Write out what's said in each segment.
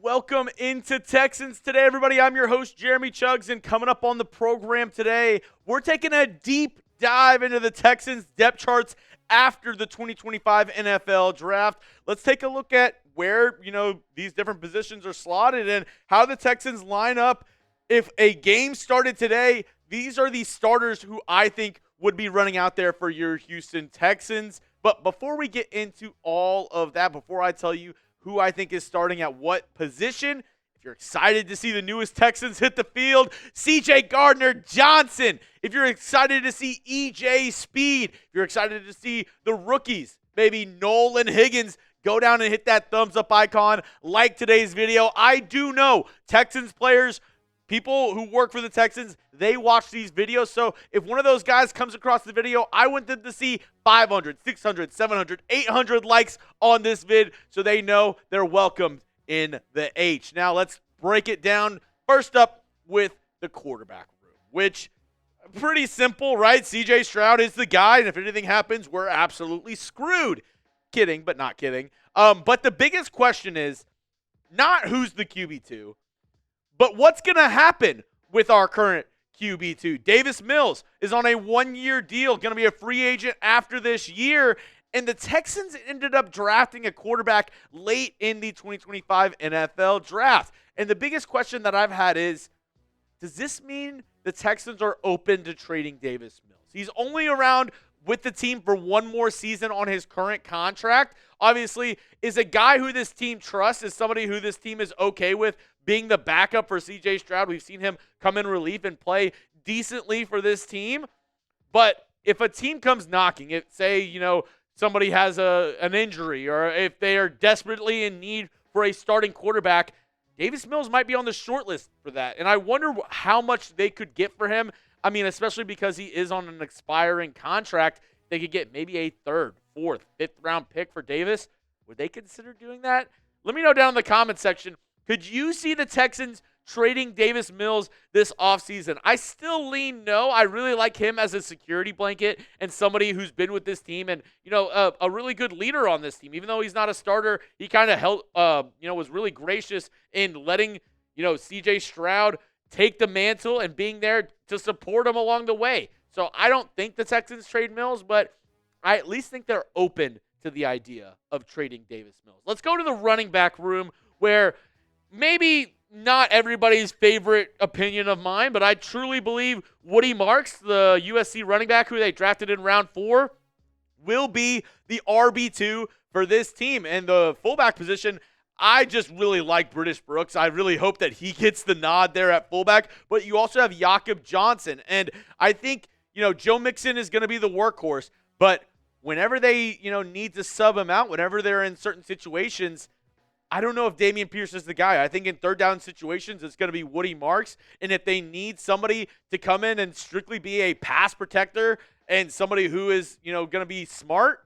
Welcome into Texans Today, everybody. I'm your host, Jeremy Chuggs, and coming up on the program today, we're taking a deep dive into the Texans depth charts after the 2025 NFL Draft. Let's take a look at where, these different positions are slotted and how the Texans line up. If a game started today, these are the starters who I think would be running out there for your Houston Texans. But before we get into all of that, before I tell you who I think is starting at what position, if you're excited to see the newest Texans hit the field, C.J. Gardner-Johnson. If you're excited to see E.J. Speed, if you're excited to see the rookies, maybe Nolan Higgins, go down and hit that thumbs up icon, like today's video. I do know Texans players, people who work for the Texans, they watch these videos. So if one of those guys comes across the video, I want them to see 500, 600, 700, 800 likes on this vid so they know they're welcomed in the H. Now let's break it down. First up with the quarterback room, which pretty simple, right? CJ Stroud is the guy, and if anything happens, we're absolutely screwed. Kidding, but not kidding. But the biggest question is not who's the QB2, but what's going to happen with our current QB2? Davis Mills is on a one-year deal, going to be a free agent after this year. And the Texans ended up drafting a quarterback late in the 2025 NFL Draft. And the biggest question that I've had is, does this mean the Texans are open to trading Davis Mills? He's only around with the team for one more season on his current contract. Obviously, is a guy who this team trusts, is somebody who this team is okay with being the backup for C.J. Stroud. We've seen him come in relief and play decently for this team. But if a team comes knocking, if, say, somebody has an injury, or if they are desperately in need for a starting quarterback, Davis Mills might be on the short list for that. And I wonder how much they could get for him. I mean, especially because he is on an expiring contract, they could get maybe a third, fourth, fifth round pick for Davis. Would they consider doing that? Let me know down in the comment section. Could you see the Texans trading Davis Mills this offseason? I still lean no. I really like him as a security blanket and somebody who's been with this team and, a really good leader on this team. Even though he's not a starter, he kind of held, was really gracious in letting, C.J. Stroud take the mantle and being there to support him along the way. So I don't think the Texans trade Mills, but I at least think they're open to the idea of trading Davis Mills. Let's go to the running back room, where maybe not everybody's favorite opinion of mine, but I truly believe Woody Marks, the USC running back who they drafted in round 4, will be the RB2 for this team. And the fullback position, I just really like British Brooks. I really hope that he gets the nod there at fullback. But you also have Jakob Johnson. And I think, Joe Mixon is going to be the workhorse. But whenever they, need to sub him out, whenever they're in certain situations, I don't know if Dameon Pierce is the guy. I think in third down situations, it's going to be Woody Marks. And if they need somebody to come in and strictly be a pass protector and somebody who is, going to be smart,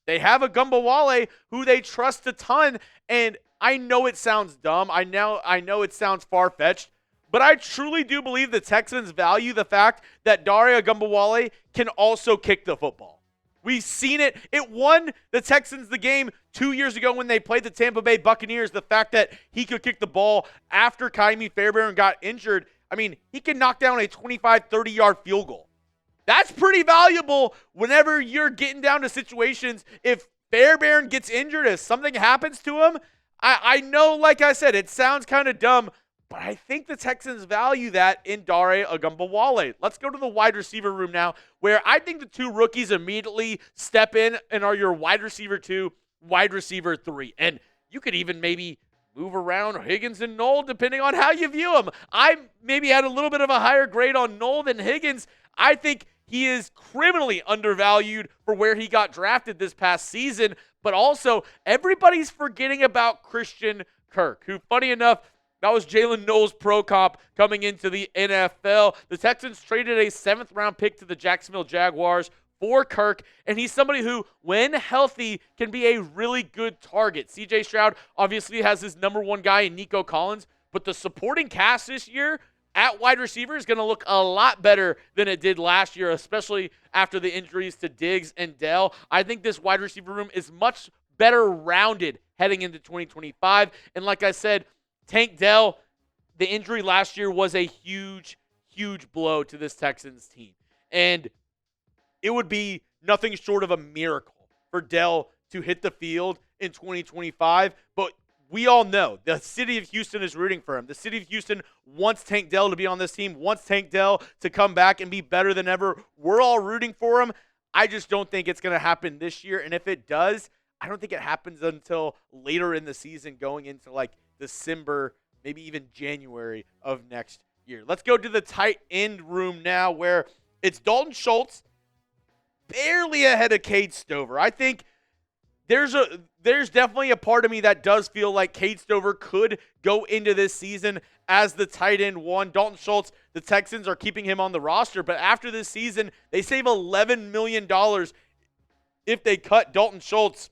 they have a Gumbawale who they trust a ton. And I know it sounds dumb. I know it sounds far-fetched, but I truly do believe the Texans value the fact that Dare Gumbawale can also kick the football. We've seen it. It won the Texans the game 2 years ago when they played the Tampa Bay Buccaneers. The fact that he could kick the ball after Kaimi Fairbairn got injured. I mean, he can knock down a 25, 30-yard field goal. That's pretty valuable whenever you're getting down to situations. If Fairbairn gets injured, if something happens to him, I know, like I said, it sounds kind of dumb, but I think the Texans value that in Dare Ogunbowale. Let's go to the wide receiver room now, where I think the two rookies immediately step in and are your wide receiver 2, wide receiver 3. And you could even maybe move around Higgins and Knoll depending on how you view them. I maybe had a little bit of a higher grade on Knoll than Higgins. I think he is criminally undervalued for where he got drafted this past season. But also, everybody's forgetting about Chrisitan Kirk, who, funny enough, that was Jalen Knowles' pro comp coming into the NFL. The Texans traded a 7th-round pick to the Jacksonville Jaguars for Kirk, and he's somebody who, when healthy, can be a really good target. C.J. Stroud obviously has his number 1 guy in Nico Collins, but the supporting cast this year, at wide receiver is going to look a lot better than it did last year, especially after the injuries to Diggs and Dell. I think this wide receiver room is much better rounded heading into 2025. And like I said, Tank Dell, the injury last year was a huge, huge blow to this Texans team. And it would be nothing short of a miracle for Dell to hit the field in 2025. But we all know the city of Houston is rooting for him. The city of Houston wants Tank Dell to be on this team, wants Tank Dell to come back and be better than ever. We're all rooting for him. I just don't think it's going to happen this year. And if it does, I don't think it happens until later in the season, going into like December, maybe even January of next year. Let's go to the tight end room now, where it's Dalton Schultz, barely ahead of Cade Stover. I think there's definitely a part of me that does feel like Cade Stover could go into this season as the tight end one. Dalton Schultz, the Texans are keeping him on the roster, but after this season, they save $11 million if they cut Dalton Schultz.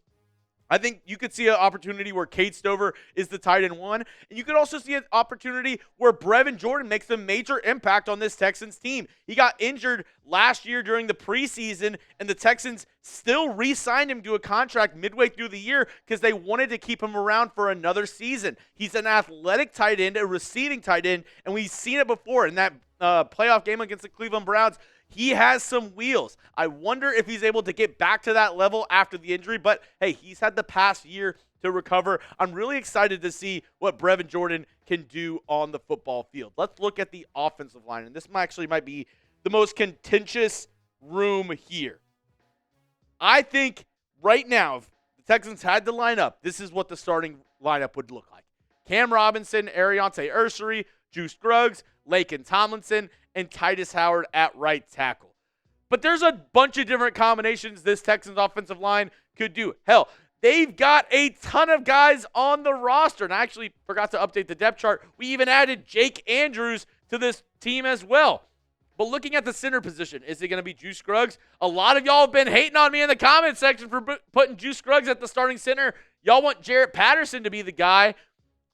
I think you could see an opportunity where Cade Stover is the tight end one, and you could also see an opportunity where Brevin Jordan makes a major impact on this Texans team. He got injured last year during the preseason, and the Texans still re-signed him to a contract midway through the year because they wanted to keep him around for another season. He's an athletic tight end, a receiving tight end, and we've seen it before in that playoff game against the Cleveland Browns. He has some wheels. I wonder if he's able to get back to that level after the injury, but hey, he's had the past year to recover. I'm really excited to see what Brevin Jordan can do on the football field. Let's look at the offensive line, and this might be the most contentious room here. I think right now, if the Texans had to line up, this is what the starting lineup would look like. Cam Robinson, Aireontae Ersery, Scruggs, Laken Tomlinson, and Tytus Howard at right tackle. But there's a bunch of different combinations this Texans offensive line could do. Hell, they've got a ton of guys on the roster. And I actually forgot to update the depth chart. We even added Jake Andrews to this team as well. But looking at the center position, is it going to be Scruggs? A lot of y'all have been hating on me in the comment section for putting Scruggs at the starting center. Y'all want Jarrett Patterson to be the guy.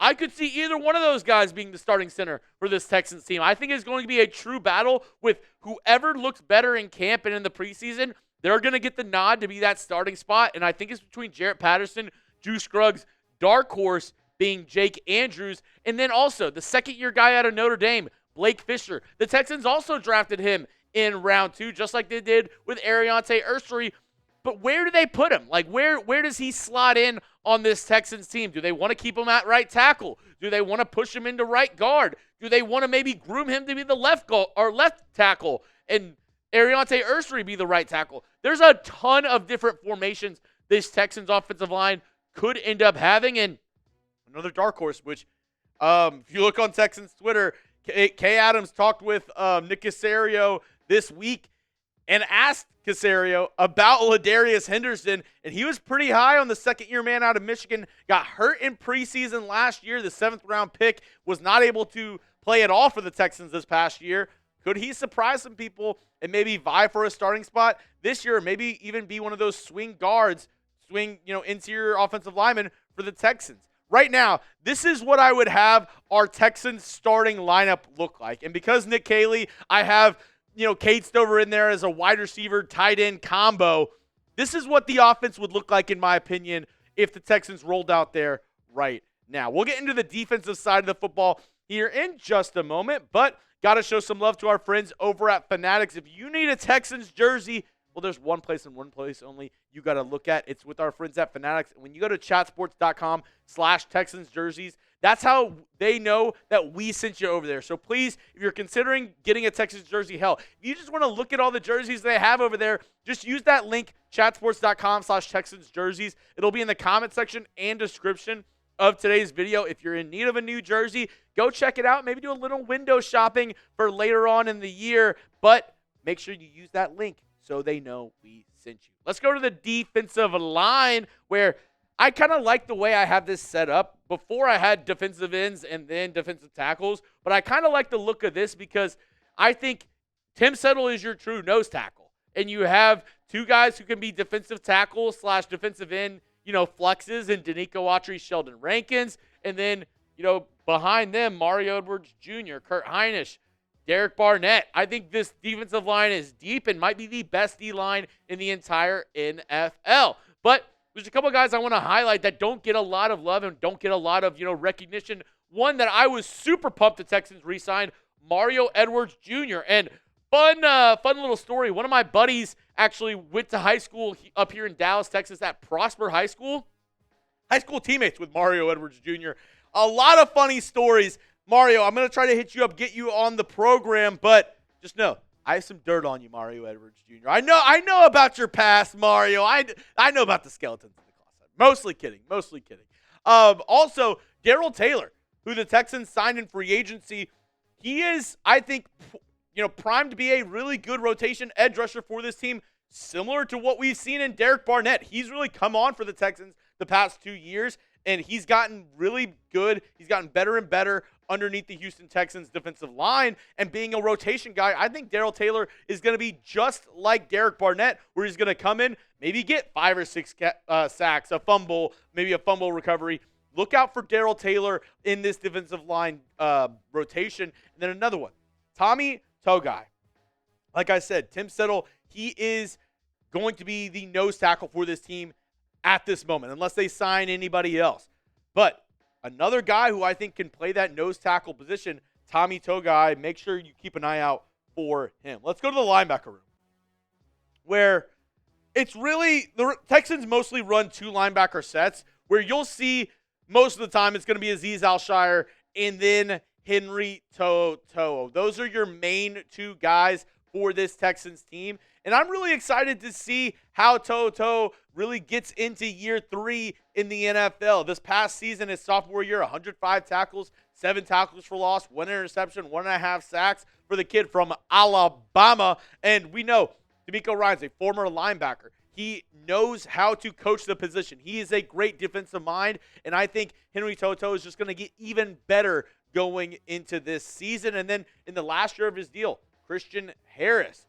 I could see either one of those guys being the starting center for this Texans team. I think it's going to be a true battle with whoever looks better in camp and in the preseason. They're going to get the nod to be that starting spot, and I think it's between Jarrett Patterson, Scruggs, dark horse being Jake Andrews, and then also the second-year guy out of Notre Dame, Blake Fisher. The Texans also drafted him in round 2, just like they did with Aireontae Ersery. But where do they put him? Like, where does he slot in on this Texans team? Do they want to keep him at right tackle? Do they want to push him into right guard? Do they want to maybe groom him to be the left tackle and Aireontae Ersery be the right tackle? There's a ton of different formations this Texans offensive line could end up having. And another dark horse, which if you look on Texans Twitter, Kay Adams talked with Nick Caserio this week and asked Caserio about Ladarius Henderson, and he was pretty high on the second-year man out of Michigan. Got hurt in preseason last year. The 7th-round pick was not able to play at all for the Texans this past year. Could he surprise some people and maybe vie for a starting spot this year, or maybe even be one of those swing guards, interior offensive linemen for the Texans? Right now, this is what I would have our Texans starting lineup look like. And because Nick Caley, I have Cade Stover in there as a wide receiver, tight end combo. This is what the offense would look like, in my opinion, if the Texans rolled out there right now. We'll get into the defensive side of the football here in just a moment, but got to show some love to our friends over at Fanatics. If you need a Texans jersey, well, there's one place and one place only you got to look at. It's with our friends at Fanatics. When you go to chatsports.com/Texans jerseys, that's how they know that we sent you over there. So please, if you're considering getting a Texans jersey, hell, if you just want to look at all the jerseys they have over there, just use that link, chatsports.com/Texans jerseys. It'll be in the comment section and description of today's video. If you're in need of a new jersey, go check it out. Maybe do a little window shopping for later on in the year, but make sure you use that link so they know we sent you. Let's go to the defensive line, where I kind of like the way I have this set up. Before I had defensive ends and then defensive tackles, but I kind of like the look of this because I think Tim Settle is your true nose tackle. And you have two guys who can be defensive tackle / defensive end, flexes, and Denico Autry, Sheldon Rankins. And then behind them, Mario Edwards Jr., Kurt Heinisch, Derek Barnett. I think this defensive line is deep and might be the best D-line in the entire NFL. But there's a couple guys I want to highlight that don't get a lot of love and don't get a lot of, recognition. One that I was super pumped the Texans re-signed, Mario Edwards Jr. And fun little story. One of my buddies actually went to high school up here in Dallas, Texas, at Prosper High School. High school teammates with Mario Edwards Jr. A lot of funny stories. Mario, I'm going to try to hit you up, get you on the program, but just know, I have some dirt on you, Mario Edwards Jr. I know about your past, Mario. I know about the skeletons in the closet. Mostly kidding. Also, Darrell Taylor, who the Texans signed in free agency, he is, I think, primed to be a really good rotation edge rusher for this team, similar to what we've seen in Derek Barnett. He's really come on for the Texans the past 2 years, and he's gotten really good. He's gotten better and better underneath the Houston Texans defensive line, and being a rotation guy, I think Darrell Taylor is going to be just like Derek Barnett, where he's going to come in, maybe get 5 or 6 sacks, a fumble, maybe a fumble recovery. Look out for Darrell Taylor in this defensive line rotation. And then another one, Tommy Togai. Like I said, Tim Settle, he is going to be the nose tackle for this team at this moment, unless they sign anybody else. But another guy who I think can play that nose tackle position, Tommy Togai, make sure you keep an eye out for him. Let's go to the linebacker room, where it's really, the Texans mostly run 2 linebacker sets, where you'll see most of the time it's going to be Azeez Al-Shaair and then Henry To'o. Those are your main 2 guys for this Texans team. And I'm really excited to see how To'o really gets into year 3 in the NFL. This past season, his sophomore year, 105 tackles, 7 tackles for loss, 1 interception, 1.5 sacks for the kid from Alabama. And we know Denico Ryans, a former linebacker. He knows how to coach the position. He is a great defensive mind, and I think Henry To'o is just going to get even better going into this season. And then in the last year of his deal, Christian Harris,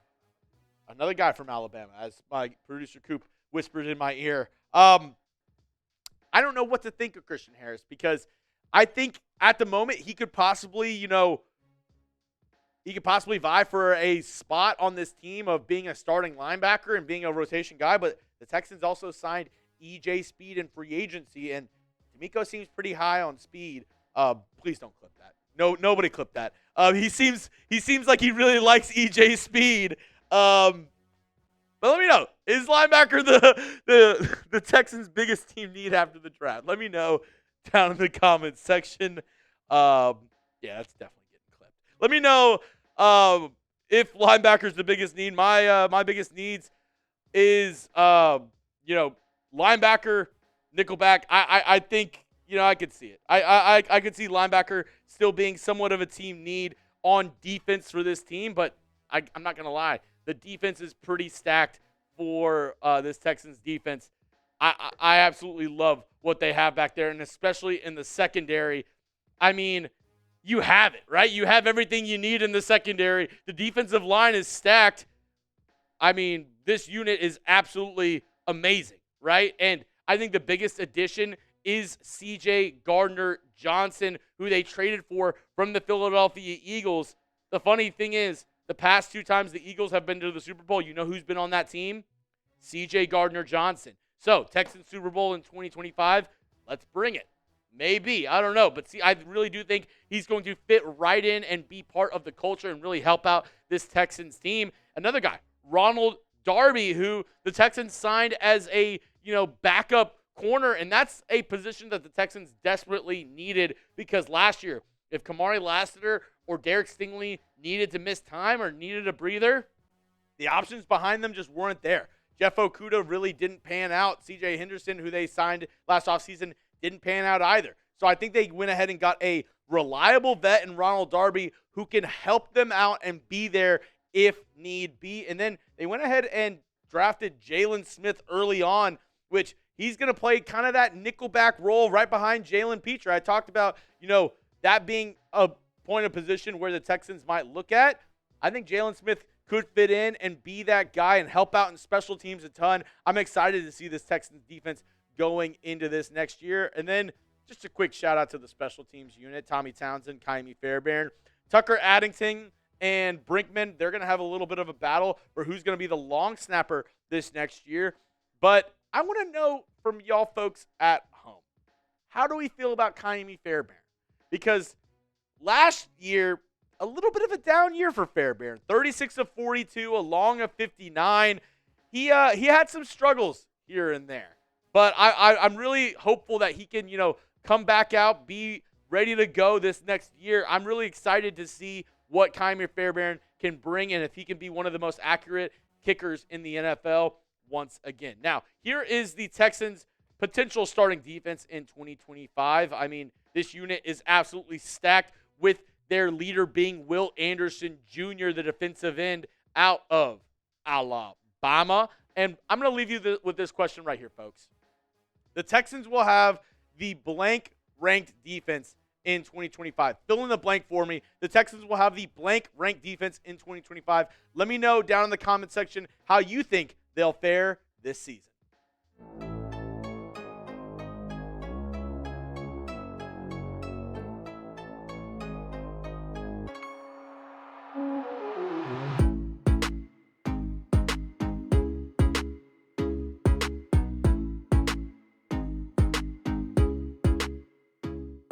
another guy from Alabama, as my producer Coop whispered in my ear. I don't know what to think of Christian Harris, because I think at the moment he could possibly, vie for a spot on this team of being a starting linebacker and being a rotation guy. But the Texans also signed E.J. Speed in free agency, and Denico seems pretty high on speed. Please don't clip that. No, nobody clip that. He seems like he really likes E.J. Speed. But let me know, is linebacker the Texans' biggest team need after the draft? Let me know down in the comments section. Yeah, that's definitely getting clipped. Let me know if linebacker's the biggest need. My biggest needs is linebacker, nickelback. I think I could see it. I could see linebacker still being somewhat of a team need on defense for this team, but I'm not gonna lie. The defense is pretty stacked for this Texans defense. I absolutely love what they have back there, and especially in the secondary. I mean, you have it, right? You have everything you need in the secondary. The defensive line is stacked. I mean, this unit is absolutely amazing, right? And I think the biggest addition is C.J. Gardner-Johnson, who they traded for from the Philadelphia Eagles. The funny thing is, the past 2 times the Eagles have been to the Super Bowl, you know who's been on that team? C.J. Gardner-Johnson. So, Texans Super Bowl in 2025, let's bring it. Maybe. I don't know. But see, I really do think he's going to fit right in and be part of the culture and really help out this Texans team. Another guy, Ronald Darby, who the Texans signed as a, backup corner. And that's a position that the Texans desperately needed, because last year, if Kamari Lassiter or Derek Stingley needed to miss time or needed a breather, the options behind them just weren't there. Jeff Okudah really didn't pan out. C.J. Henderson, who they signed last offseason, didn't pan out either. So I think they went ahead and got a reliable vet in Ronald Darby who can help them out and be there if need be. And then they went ahead and drafted Jalen Smith early on, which he's going to play kind of that nickelback role right behind Jalen Petre. I talked about, that being a point of position where the Texans might look at. I think Jalen Smith could fit in and be that guy and help out in special teams a ton. I'm excited to see this Texans defense going into this next year. And then just a quick shout out to the special teams unit, Tommy Townsend, Kaimi Fairbairn, Tucker Addington, and Brinkman. They're going to have a little bit of a battle for who's going to be the long snapper this next year. But I want to know from y'all folks at home, how do we feel about Kaimi Fairbairn? Because last year, a little bit of a down year for Fairbairn. 36 of 42, a long of 59. He had some struggles here and there. But I'm really hopeful that he can, come back out, be ready to go this next year. I'm really excited to see what Kaimi Fairbairn can bring and if he can be one of the most accurate kickers in the NFL once again. Now, here is the Texans' potential starting defense in 2025. I mean, this unit is absolutely stacked with their leader being Will Anderson Jr., the defensive end out of Alabama. And I'm going to leave you with this question right here, folks. The Texans will have the blank ranked defense in 2025. Fill in the blank for me. The Texans will have the blank ranked defense in 2025. Let me know down in the comment section how you think they'll fare this season.